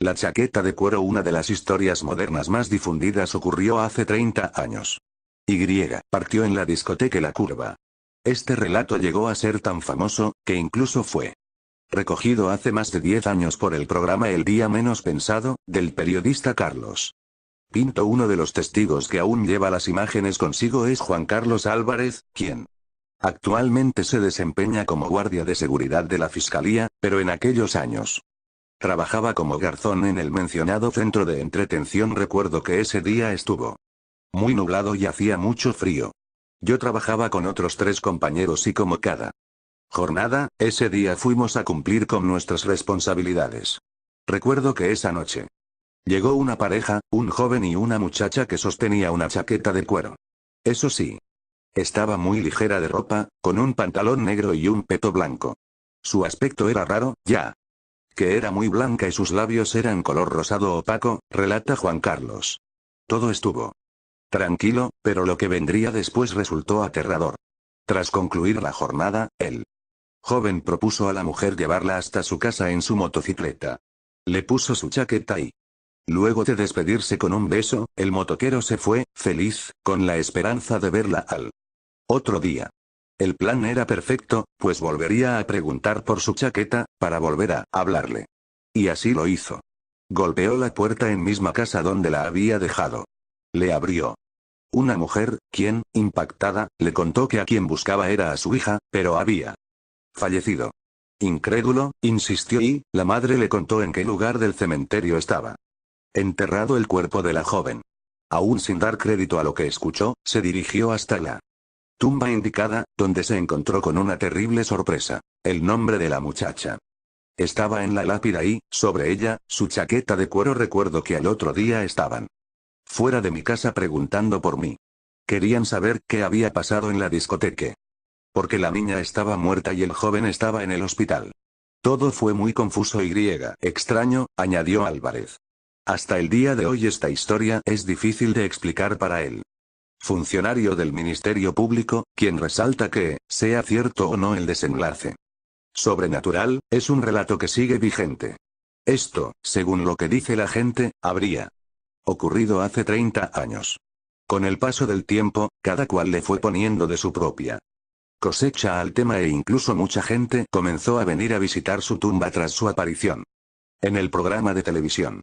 La chaqueta de cuero, una de las historias modernas más difundidas, ocurrió hace 30 años. Y partió en la discoteca La Curva. Este relato llegó a ser tan famoso, que incluso fue recogido hace más de 10 años por el programa El Día Menos Pensado, del periodista Carlos Pinto. Uno de los testigos que aún lleva las imágenes consigo es Juan Carlos Álvarez, quien actualmente se desempeña como guardia de seguridad de la Fiscalía, pero en aquellos años trabajaba como garzón en el mencionado centro de entretención. Recuerdo que ese día estuvo muy nublado y hacía mucho frío. Yo trabajaba con otros 3 compañeros y como cada jornada, ese día fuimos a cumplir con nuestras responsabilidades. Recuerdo que esa noche llegó una pareja, un joven y una muchacha que sostenía una chaqueta de cuero. Eso sí, estaba muy ligera de ropa, con un pantalón negro y un peto blanco. Su aspecto era raro, ya que era muy blanca y sus labios eran color rosado opaco, relata Juan Carlos. Todo estuvo tranquilo, pero lo que vendría después resultó aterrador. Tras concluir la jornada, el joven propuso a la mujer llevarla hasta su casa en su motocicleta. Le puso su chaqueta y luego de despedirse con un beso, el motoquero se fue, feliz, con la esperanza de verla al otro día. El plan era perfecto, pues volvería a preguntar por su chaqueta, para volver a hablarle. Y así lo hizo. Golpeó la puerta en misma casa donde la había dejado. Le abrió una mujer, quien, impactada, le contó que a quien buscaba era a su hija, pero había fallecido. Incrédulo, insistió y, la madre le contó en qué lugar del cementerio estaba enterrado el cuerpo de la joven. Aún sin dar crédito a lo que escuchó, se dirigió hasta la tumba indicada, donde se encontró con una terrible sorpresa. El nombre de la muchacha estaba en la lápida y, sobre ella, su chaqueta de cuero. Recuerdo que al otro día estaban fuera de mi casa preguntando por mí. Querían saber qué había pasado en la discoteca. Porque la niña estaba muerta y el joven estaba en el hospital. Todo fue muy confuso y extraño, añadió Álvarez. Hasta el día de hoy esta historia es difícil de explicar para él. Funcionario del Ministerio Público, quien resalta que, sea cierto o no el desenlace sobrenatural, es un relato que sigue vigente. Esto, según lo que dice la gente, habría ocurrido hace 30 años. Con el paso del tiempo, cada cual le fue poniendo de su propia cosecha al tema e incluso mucha gente comenzó a venir a visitar su tumba tras su aparición en el programa de televisión.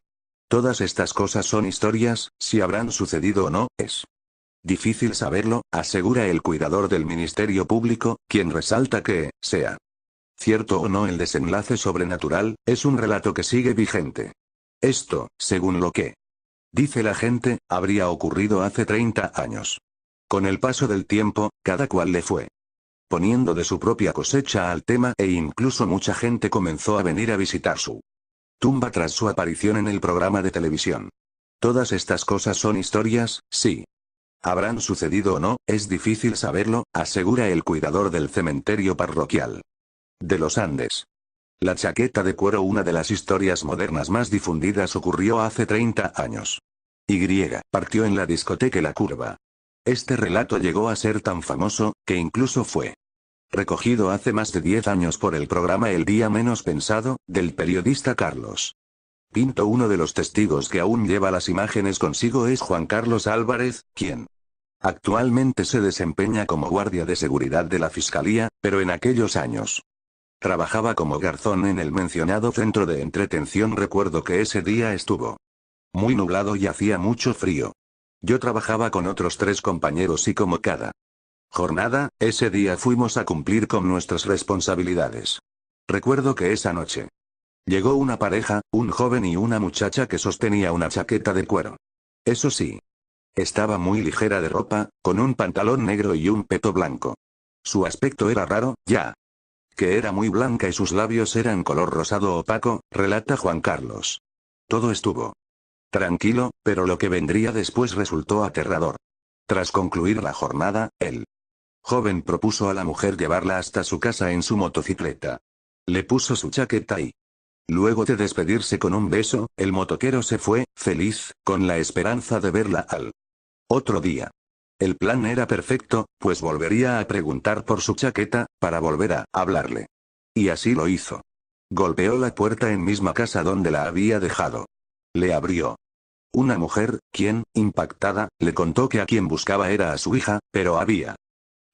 Todas estas cosas son historias, si habrán sucedido o no, es difícil saberlo, asegura el cuidador del Ministerio Público, quien resalta que, sea cierto o no el desenlace sobrenatural, es un relato que sigue vigente. Esto, según lo que dice la gente, habría ocurrido hace 30 años. Con el paso del tiempo, cada cual le fue poniendo de su propia cosecha al tema e incluso mucha gente comenzó a venir a visitar su tumba tras su aparición en el programa de televisión. Todas estas cosas son historias, sí. ¿Habrán sucedido o no? Es difícil saberlo, asegura el cuidador del cementerio parroquial de los Andes. La chaqueta de cuero, una de las historias modernas más difundidas, ocurrió hace 30 años. Y partió en la discoteca La Curva. Este relato llegó a ser tan famoso, que incluso fue recogido hace más de 10 años por el programa El Día Menos Pensado, del periodista Carlos Pinto. Uno de los testigos que aún lleva las imágenes consigo es Juan Carlos Álvarez, quien actualmente se desempeña como guardia de seguridad de la Fiscalía, pero en aquellos años trabajaba como garzón en el mencionado centro de entretención. Recuerdo que ese día estuvo muy nublado y hacía mucho frío. Yo trabajaba con otros 3 compañeros y como cada jornada, ese día fuimos a cumplir con nuestras responsabilidades. Recuerdo que esa noche llegó una pareja, un joven y una muchacha que sostenía una chaqueta de cuero. Eso sí, estaba muy ligera de ropa, con un pantalón negro y un peto blanco. Su aspecto era raro, ya que era muy blanca y sus labios eran color rosado opaco, relata Juan Carlos. Todo estuvo tranquilo, pero lo que vendría después resultó aterrador. Tras concluir la jornada, el joven propuso a la mujer llevarla hasta su casa en su motocicleta. Le puso su chaqueta y luego de despedirse con un beso, el motoquero se fue, feliz, con la esperanza de verla al otro día. El plan era perfecto, pues volvería a preguntar por su chaqueta, para volver a hablarle. Y así lo hizo. Golpeó la puerta en misma casa donde la había dejado. Le abrió. Una mujer, quien, impactada, le contó que a quien buscaba era a su hija, pero había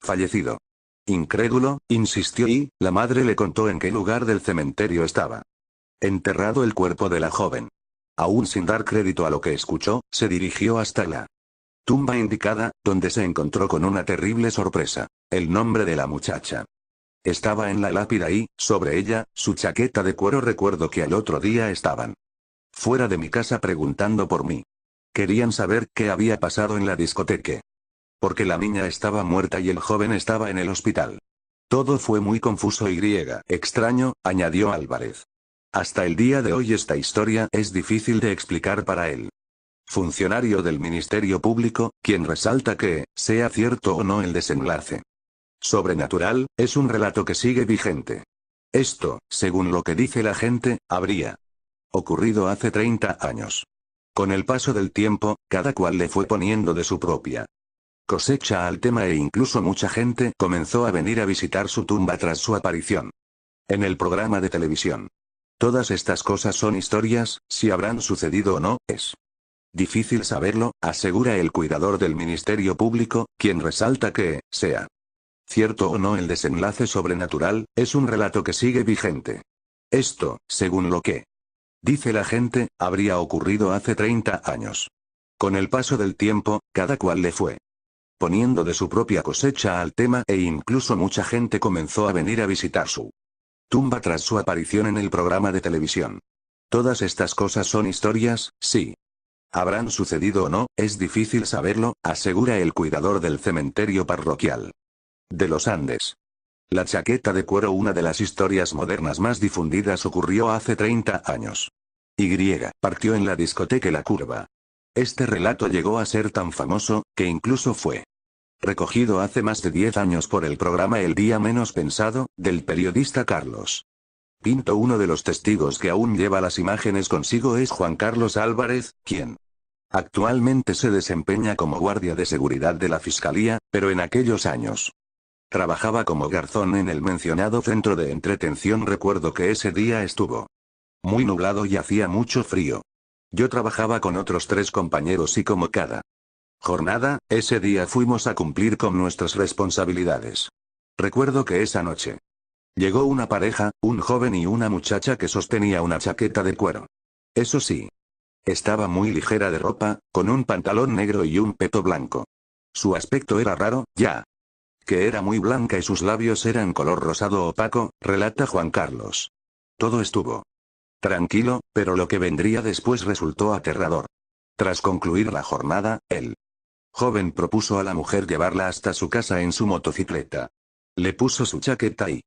fallecido. Incrédulo, insistió y, la madre le contó en qué lugar del cementerio estaba enterrado el cuerpo de la joven. Aún sin dar crédito a lo que escuchó, se dirigió hasta la tumba indicada, donde se encontró con una terrible sorpresa. El nombre de la muchacha estaba en la lápida y, sobre ella, su chaqueta de cuero. Recuerdo que al otro día estaban fuera de mi casa preguntando por mí. Querían saber qué había pasado en la discoteca. Porque la niña estaba muerta y el joven estaba en el hospital. Todo fue muy confuso y extraño, añadió Álvarez. Hasta el día de hoy esta historia es difícil de explicar para él. Funcionario del Ministerio Público, quien resalta que, sea cierto o no el desenlace sobrenatural, es un relato que sigue vigente. Esto, según lo que dice la gente, habría ocurrido hace 30 años. Con el paso del tiempo, cada cual le fue poniendo de su propia cosecha al tema e incluso mucha gente comenzó a venir a visitar su tumba tras su aparición en el programa de televisión. Todas estas cosas son historias, si habrán sucedido o no, es difícil saberlo, asegura el cuidador del Ministerio Público, quien resalta que, sea cierto o no el desenlace sobrenatural, es un relato que sigue vigente. Esto, según lo que dice la gente, habría ocurrido hace 30 años. Con el paso del tiempo, cada cual le fue poniendo de su propia cosecha al tema e incluso mucha gente comenzó a venir a visitar su tumba tras su aparición en el programa de televisión. Todas estas cosas son historias, sí. ¿Habrán sucedido o no? Es difícil saberlo, asegura el cuidador del cementerio parroquial de los Andes. La chaqueta de cuero, una de las historias modernas más difundidas, ocurrió hace 30 años. Y partió en la discoteca La Curva. Este relato llegó a ser tan famoso, que incluso fue recogido hace más de 10 años por el programa El Día Menos Pensado, del periodista Carlos Pinto. Uno de los testigos que aún lleva las imágenes consigo es Juan Carlos Álvarez, quien actualmente se desempeña como guardia de seguridad de la Fiscalía, pero en aquellos años trabajaba como garzón en el mencionado centro de entretención. Recuerdo que ese día estuvo muy nublado y hacía mucho frío. Yo trabajaba con otros 3 compañeros y como cada jornada, ese día fuimos a cumplir con nuestras responsabilidades. Recuerdo que esa noche llegó una pareja, un joven y una muchacha que sostenía una chaqueta de cuero. Eso sí, estaba muy ligera de ropa, con un pantalón negro y un peto blanco. Su aspecto era raro, ya que era muy blanca y sus labios eran color rosado opaco, relata Juan Carlos. Todo estuvo tranquilo, pero lo que vendría después resultó aterrador. Tras concluir la jornada, el joven propuso a la mujer llevarla hasta su casa en su motocicleta. Le puso su chaqueta y,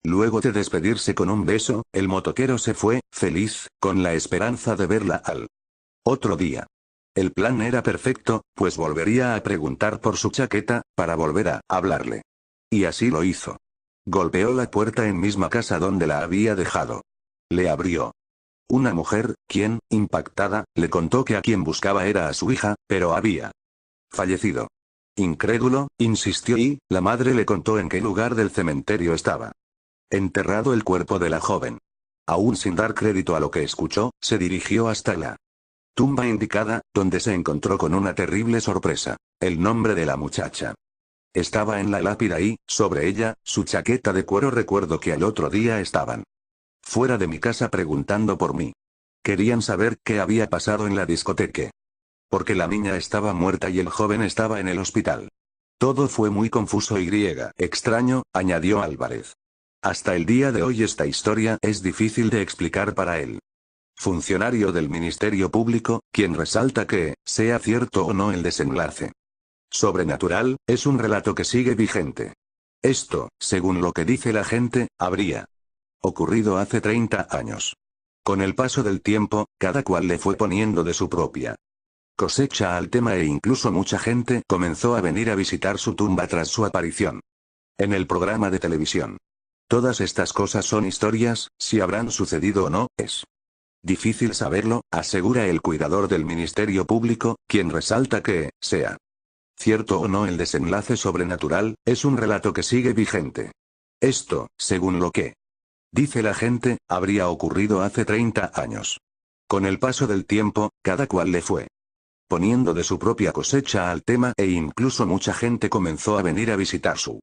luego de despedirse con un beso, el motoquero se fue, feliz, con la esperanza de verla al otro día. El plan era perfecto, pues volvería a preguntar por su chaqueta, para volver a hablarle. Y así lo hizo. Golpeó la puerta en misma casa donde la había dejado. Le abrió. Una mujer, quien, impactada, le contó que a quien buscaba era a su hija, pero había fallecido. Incrédulo, insistió y, la madre le contó en qué lugar del cementerio estaba enterrado el cuerpo de la joven. Aún sin dar crédito a lo que escuchó, se dirigió hasta la tumba indicada, donde se encontró con una terrible sorpresa. El nombre de la muchacha estaba en la lápida y, sobre ella, su chaqueta de cuero. Recuerdo que al otro día estaban fuera de mi casa preguntando por mí. Querían saber qué había pasado en la discoteca. Porque la niña estaba muerta y el joven estaba en el hospital. Todo fue muy confuso y extraño, añadió Álvarez. Hasta el día de hoy esta historia es difícil de explicar para él. Funcionario del Ministerio Público, quien resalta que, sea cierto o no el desenlace sobrenatural, es un relato que sigue vigente. Esto, según lo que dice la gente, habría ocurrido hace 30 años. Con el paso del tiempo, cada cual le fue poniendo de su propia cosecha al tema e incluso mucha gente comenzó a venir a visitar su tumba tras su aparición en el programa de televisión. Todas estas cosas son historias, si habrán sucedido o no, es difícil saberlo, asegura el cuidador del Ministerio Público, quien resalta que, sea cierto o no el desenlace sobrenatural, es un relato que sigue vigente. Esto, según lo que Dice la gente, habría ocurrido hace 30 años. Con el paso del tiempo, cada cual le fue poniendo de su propia cosecha al tema e incluso mucha gente comenzó a venir a visitar su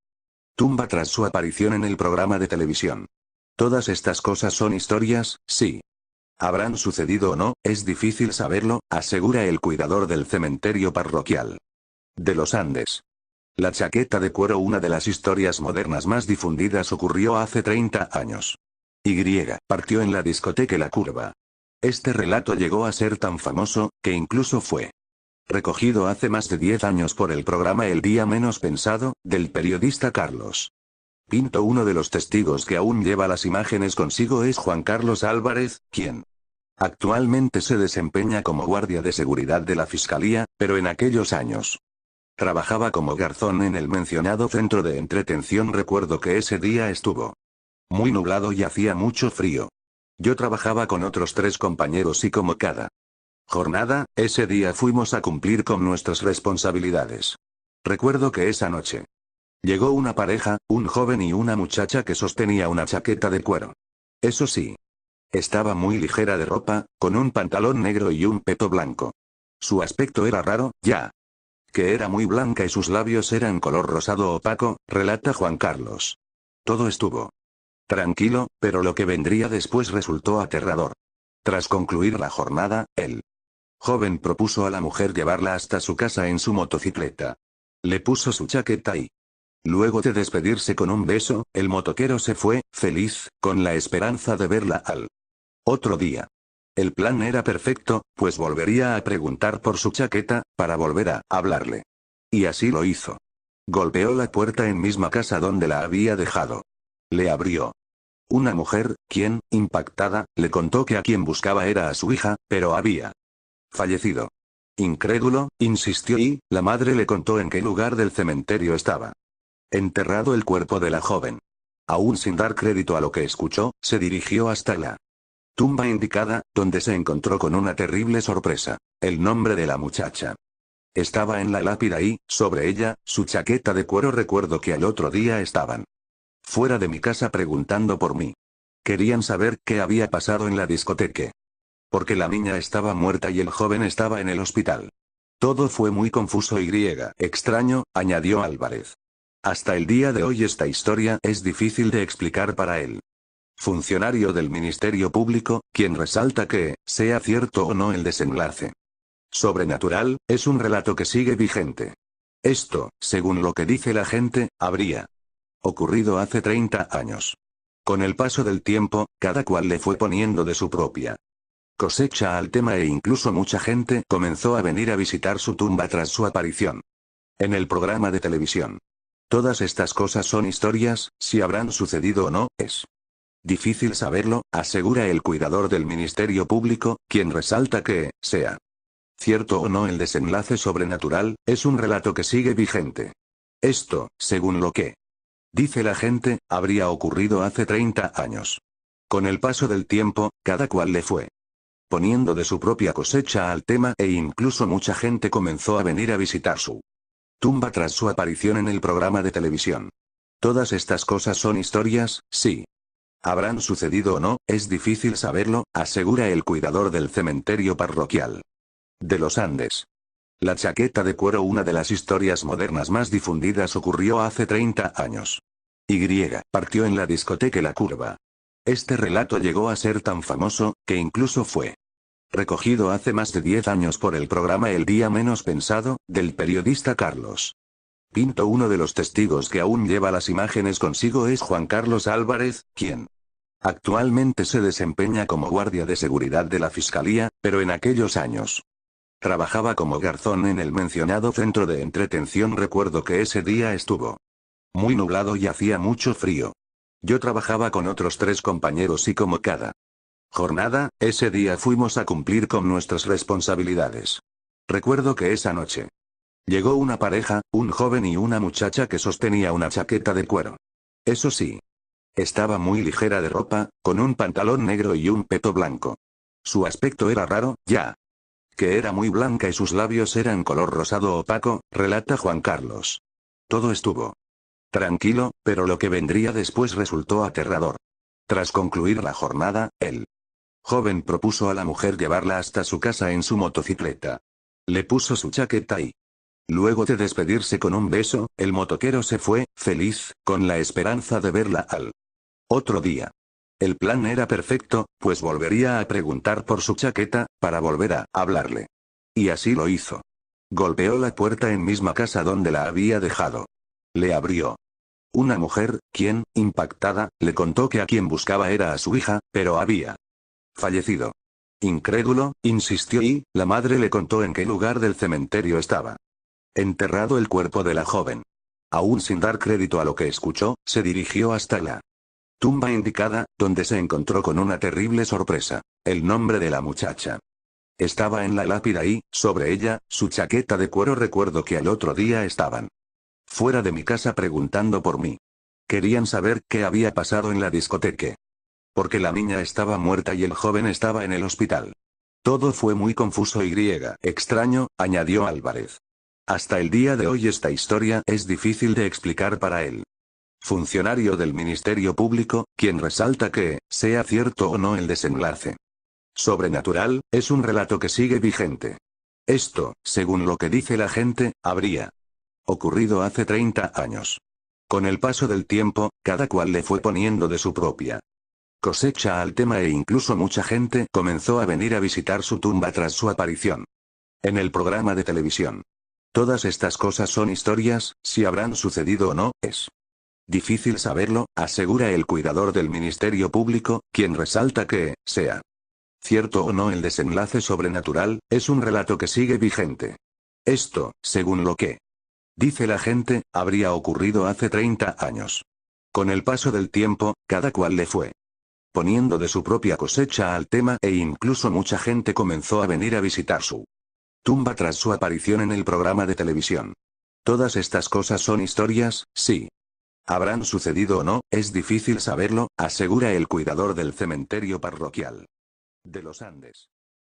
tumba tras su aparición en el programa de televisión. Todas estas cosas son historias, sí. ¿Habrán sucedido o no? Es difícil saberlo, asegura el cuidador del cementerio parroquial de los Andes. La chaqueta de cuero, una de las historias modernas más difundidas, ocurrió hace 30 años. Y partió en la discoteca La Curva. Este relato llegó a ser tan famoso, que incluso fue recogido hace más de 10 años por el programa El Día Menos Pensado, del periodista Carlos Pinto. Uno de los testigos que aún lleva las imágenes consigo es Juan Carlos Álvarez, quien actualmente se desempeña como guardia de seguridad de la Fiscalía, pero en aquellos años trabajaba como garzón en el mencionado centro de entretención. Recuerdo que ese día estuvo muy nublado y hacía mucho frío. Yo trabajaba con otros 3 compañeros y como cada jornada, ese día fuimos a cumplir con nuestras responsabilidades. Recuerdo que esa noche llegó una pareja, un joven y una muchacha que sostenía una chaqueta de cuero. Eso sí, estaba muy ligera de ropa, con un pantalón negro y un peto blanco. Su aspecto era raro, ya que era muy blanca y sus labios eran color rosado opaco, relata Juan Carlos. Todo estuvo tranquilo, pero lo que vendría después resultó aterrador. Tras concluir la jornada, el joven propuso a la mujer llevarla hasta su casa en su motocicleta. Le puso su chaqueta y luego de despedirse con un beso, el motoquero se fue, feliz, con la esperanza de verla al otro día. El plan era perfecto, pues volvería a preguntar por su chaqueta, para volver a hablarle. Y así lo hizo. Golpeó la puerta en misma casa donde la había dejado. Le abrió una mujer, quien, impactada, le contó que a quien buscaba era a su hija, pero había fallecido. Incrédulo, insistió y, la madre le contó en qué lugar del cementerio estaba enterrado el cuerpo de la joven. Aún sin dar crédito a lo que escuchó, se dirigió hasta la tumba indicada, donde se encontró con una terrible sorpresa. El nombre de la muchacha estaba en la lápida y, sobre ella, su chaqueta de cuero. Recuerdo que al otro día estaban fuera de mi casa preguntando por mí. Querían saber qué había pasado en la discoteca. Porque la niña estaba muerta y el joven estaba en el hospital. Todo fue muy confuso y extraño, añadió Álvarez. Hasta el día de hoy esta historia es difícil de explicar para él. Funcionario del Ministerio Público, quien resalta que, sea cierto o no el desenlace sobrenatural, es un relato que sigue vigente. Esto, según lo que dice la gente, habría ocurrido hace 30 años. Con el paso del tiempo, cada cual le fue poniendo de su propia cosecha al tema e incluso mucha gente comenzó a venir a visitar su tumba tras su aparición en el programa de televisión. Todas estas cosas son historias, si habrán sucedido o no, es difícil saberlo, asegura el cuidador del Ministerio Público, quien resalta que, sea cierto o no el desenlace sobrenatural, es un relato que sigue vigente. Esto, según lo que dice la gente, habría ocurrido hace 30 años. Con el paso del tiempo, cada cual le fue poniendo de su propia cosecha al tema e incluso mucha gente comenzó a venir a visitar su tumba tras su aparición en el programa de televisión. Todas estas cosas son historias, sí. ¿Habrán sucedido o no? Es difícil saberlo, asegura el cuidador del cementerio parroquial de los Andes. La chaqueta de cuero, una de las historias modernas más difundidas, ocurrió hace 30 años. Y partió en la discoteca La Curva. Este relato llegó a ser tan famoso, que incluso fue recogido hace más de 10 años por el programa El Día Menos Pensado, del periodista Carlos Pinto. Uno de los testigos que aún lleva las imágenes consigo es Juan Carlos Álvarez, quien actualmente se desempeña como guardia de seguridad de la Fiscalía, pero en aquellos años trabajaba como garzón en el mencionado centro de entretención. Recuerdo que ese día estuvo muy nublado y hacía mucho frío. Yo trabajaba con otros 3 compañeros y como cada jornada, ese día fuimos a cumplir con nuestras responsabilidades. Recuerdo que esa noche llegó una pareja, un joven y una muchacha que sostenía una chaqueta de cuero. Eso sí, estaba muy ligera de ropa, con un pantalón negro y un peto blanco. Su aspecto era raro, ya que era muy blanca y sus labios eran color rosado opaco, relata Juan Carlos. Todo estuvo tranquilo, pero lo que vendría después resultó aterrador. Tras concluir la jornada, el joven propuso a la mujer llevarla hasta su casa en su motocicleta. Le puso su chaqueta y, luego de despedirse con un beso, el motoquero se fue, feliz, con la esperanza de verla al otro día. El plan era perfecto, pues volvería a preguntar por su chaqueta, para volver a hablarle. Y así lo hizo. Golpeó la puerta en misma casa donde la había dejado. Le abrió una mujer, quien, impactada, le contó que a quien buscaba era a su hija, pero había fallecido. Incrédulo, insistió y, la madre le contó en qué lugar del cementerio estaba enterrado el cuerpo de la joven. Aún sin dar crédito a lo que escuchó, se dirigió hasta la tumba indicada, donde se encontró con una terrible sorpresa. El nombre de la muchacha estaba en la lápida y, sobre ella, su chaqueta de cuero. Recuerdo que al otro día estaban fuera de mi casa preguntando por mí. Querían saber qué había pasado en la discoteca. Porque la niña estaba muerta y el joven estaba en el hospital. Todo fue muy confuso y extraño, añadió Álvarez. Hasta el día de hoy esta historia es difícil de explicar para él. Funcionario del Ministerio Público, quien resalta que, sea cierto o no el desenlace sobrenatural, es un relato que sigue vigente. Esto, según lo que dice la gente, habría ocurrido hace 30 años. Con el paso del tiempo, cada cual le fue poniendo de su propia cosecha al tema e incluso mucha gente comenzó a venir a visitar su tumba tras su aparición en el programa de televisión. Todas estas cosas son historias, si habrán sucedido o no, es difícil saberlo, asegura el cuidador del Ministerio Público, quien resalta que, sea cierto o no el desenlace sobrenatural, es un relato que sigue vigente. Esto, según lo que dice la gente, habría ocurrido hace 30 años. Con el paso del tiempo, cada cual le fue poniendo de su propia cosecha al tema e incluso mucha gente comenzó a venir a visitar su tumba tras su aparición en el programa de televisión. Todas estas cosas son historias, sí. ¿Habrán sucedido o no? Es difícil saberlo, asegura el cuidador del cementerio parroquial de los Andes.